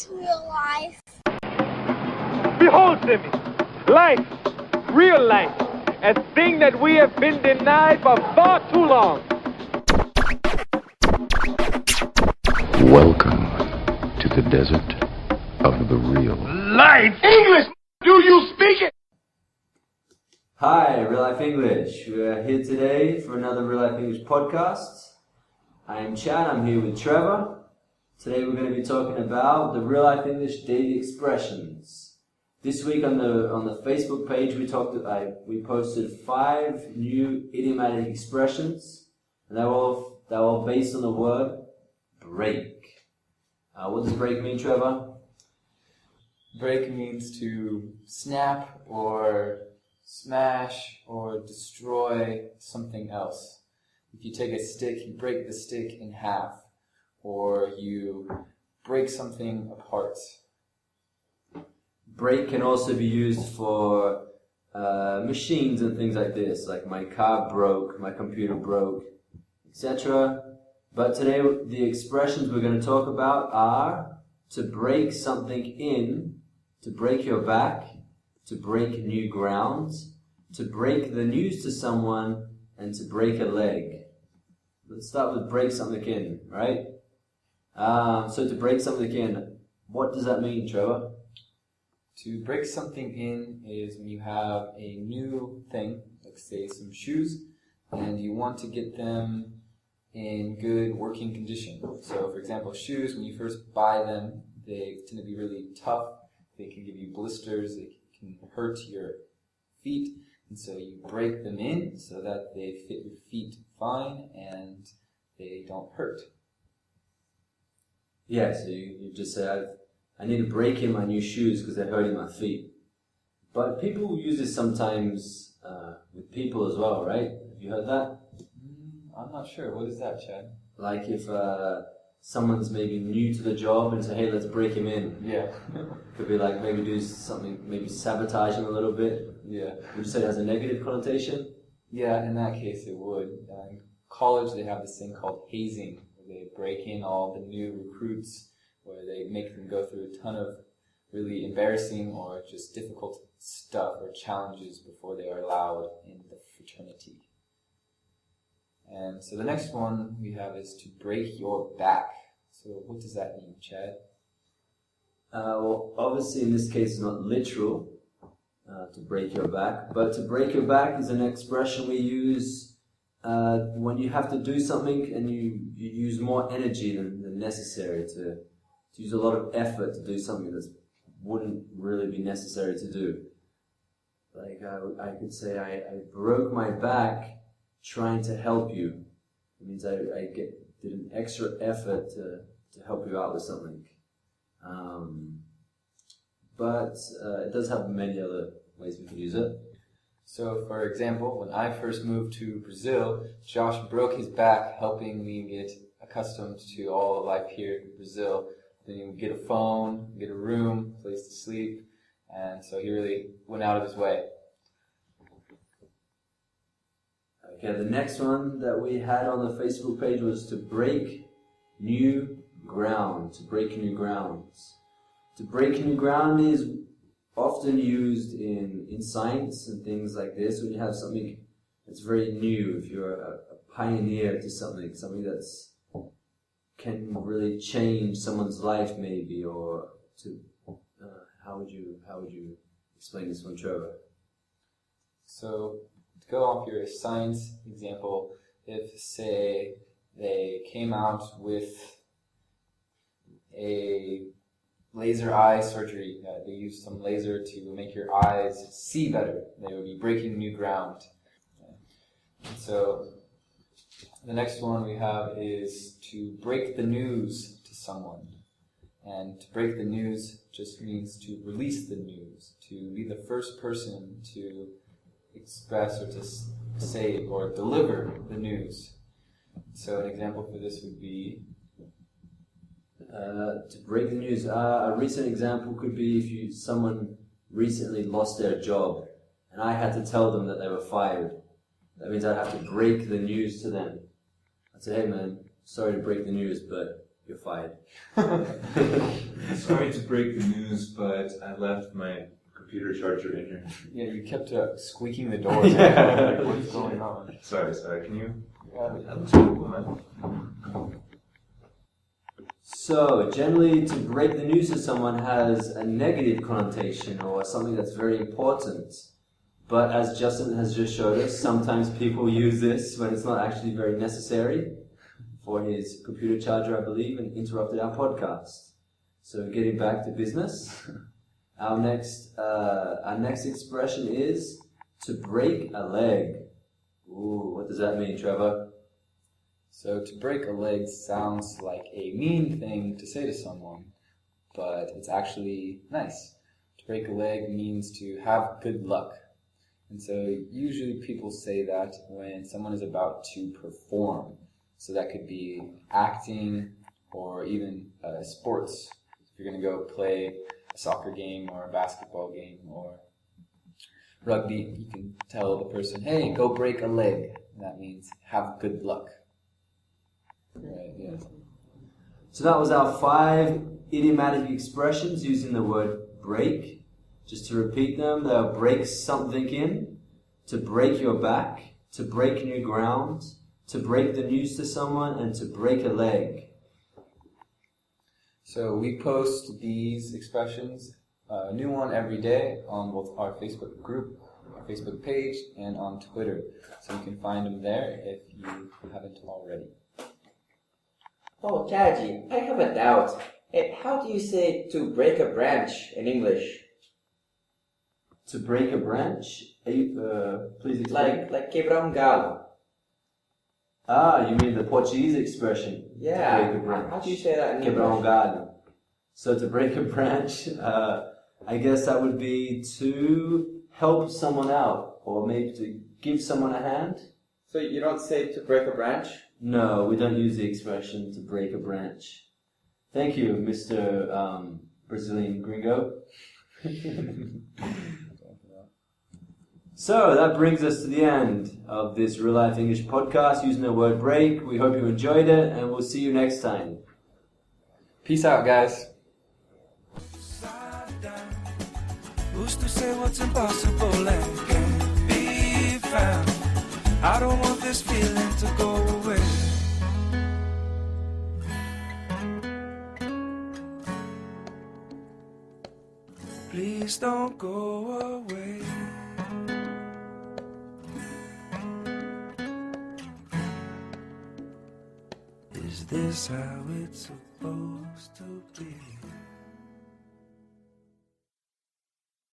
It's real life. Behold, Timmy, life, real life, a thing that we have been denied for far too long. Welcome to the desert of the real. Life English! Do you speak it? Hi, Real Life English. We are here today for another Real Life English podcast. I am Chad. I'm here with Trevor. Today we're going to be talking about the Real Life English daily expressions. This week on the Facebook page we posted 5 new idiomatic expressions, and they're all based on the word break. What does break mean, Trevor? Break means to snap or smash or destroy something else. If you take a stick, you break the stick in half, or you break something apart. Break can also be used for machines and things like this, like my car broke, my computer broke, etc. But today the expressions we're going to talk about are to break something in, to break your back, to break new ground, to break the news to someone, and to break a leg. Let's start with break something in, right? So to break something in, what does that mean, Trevor? To break something in is when you have a new thing, like say some shoes, and you want to get them in good working condition. So for example, shoes, when you first buy them, they tend to be really tough. They can give you blisters, they can hurt your feet, and so you break them in so that they fit your feet fine and they don't hurt. Yeah, so you just say, I need to break in my new shoes because they're hurting my feet. But people use this sometimes with people as well, right? Have you heard that? I'm not sure. What is that, Chad? Like if someone's maybe new to the job and say, hey, let's break him in. Yeah. Could be like maybe do something, maybe sabotage him a little bit. Yeah. Would you say it has a negative connotation? Yeah, in that case it would. In college they have this thing called hazing, where they break in all the new recruits, where they make them go through a ton of really embarrassing or just difficult stuff or challenges before they are allowed in the fraternity. And so the next one we have is to break your back. So what does that mean, Chad? Well, obviously in this case it's not literal, to break your back, but to break your back is an expression we use when you have to do something and you use more energy than necessary, to use a lot of effort to do something that wouldn't really be necessary to do. Like I could say, I broke my back trying to help you. It means I did an extra effort to help you out with something. But it does have many other ways we can use it. So, for example, when I first moved to Brazil, Josh broke his back helping me get accustomed to all of life here in Brazil. Then you get a phone, get a room, place to sleep, and so he really went out of his way. Okay, the next one that we had on the Facebook page was to break new ground, to break new grounds. To break new ground is often used in science and things like this, when you have something that's very new, if you're a pioneer to something that's can really change someone's life maybe, or to how would you explain this one, Trevor? So to go off your science example, if say they came out with a laser eye surgery, they used some laser to make your eyes see better, they would be breaking new ground. And so the next one we have is to break the news to someone. And to break the news just means to release the news, to be the first person to express or to say or deliver the news. So an example for this would be to break the news. A recent example could be if someone recently lost their job and I had to tell them that they were fired. That means I'd have to break the news to them. I'd say, hey man, sorry to break the news, but you're fired. Sorry to break the news, but I left my computer charger in here. Yeah, you kept squeaking the door. Yeah. Like, what's going on? Sorry. Can you? Yeah. That's cool, man. So, generally, to break the news to someone has a negative connotation or something that's very important. But as Justin has just showed us, sometimes people use this when it's not actually very necessary for his computer charger, I believe, and interrupted our podcast. So, getting back to business, our next expression is to break a leg. Ooh, what does that mean, Trevor? So to break a leg sounds like a mean thing to say to someone, but it's actually nice. To break a leg means to have good luck. And so usually people say that when someone is about to perform. So that could be acting or even sports. If you're going to go play a soccer game or a basketball game or rugby, you can tell the person, hey, go break a leg. And that means have good luck. Right, yeah. So that was our 5 idiomatic expressions using the word break. Just to repeat them, they'll break something in, to break your back, to break new ground, to break the news to someone, and to break a leg. So we post these expressions, a new one every day on both our Facebook group, our Facebook page, and on Twitter. So you can find them there if you haven't already. Oh, Taji, I have a doubt. How do you say to break a branch in English? To break a branch? Please explain. Like quebrar galho. Ah, you mean the Portuguese expression? Yeah. To break a branch. How do you say that in Quebrar English? galho. So to break a branch, I guess that would be to help someone out, or maybe to give someone a hand. So you don't say to break a branch? No, we don't use the expression to break a branch. Thank you, Mr. Brazilian gringo. So that brings us to the end of this Real Life English podcast using the word break. We hope you enjoyed it, and we'll see you next time. Peace out, guys. Who's to say what's impossible and can't be found? I don't want this feeling to go away. Please don't go away. Is this how it's supposed to be?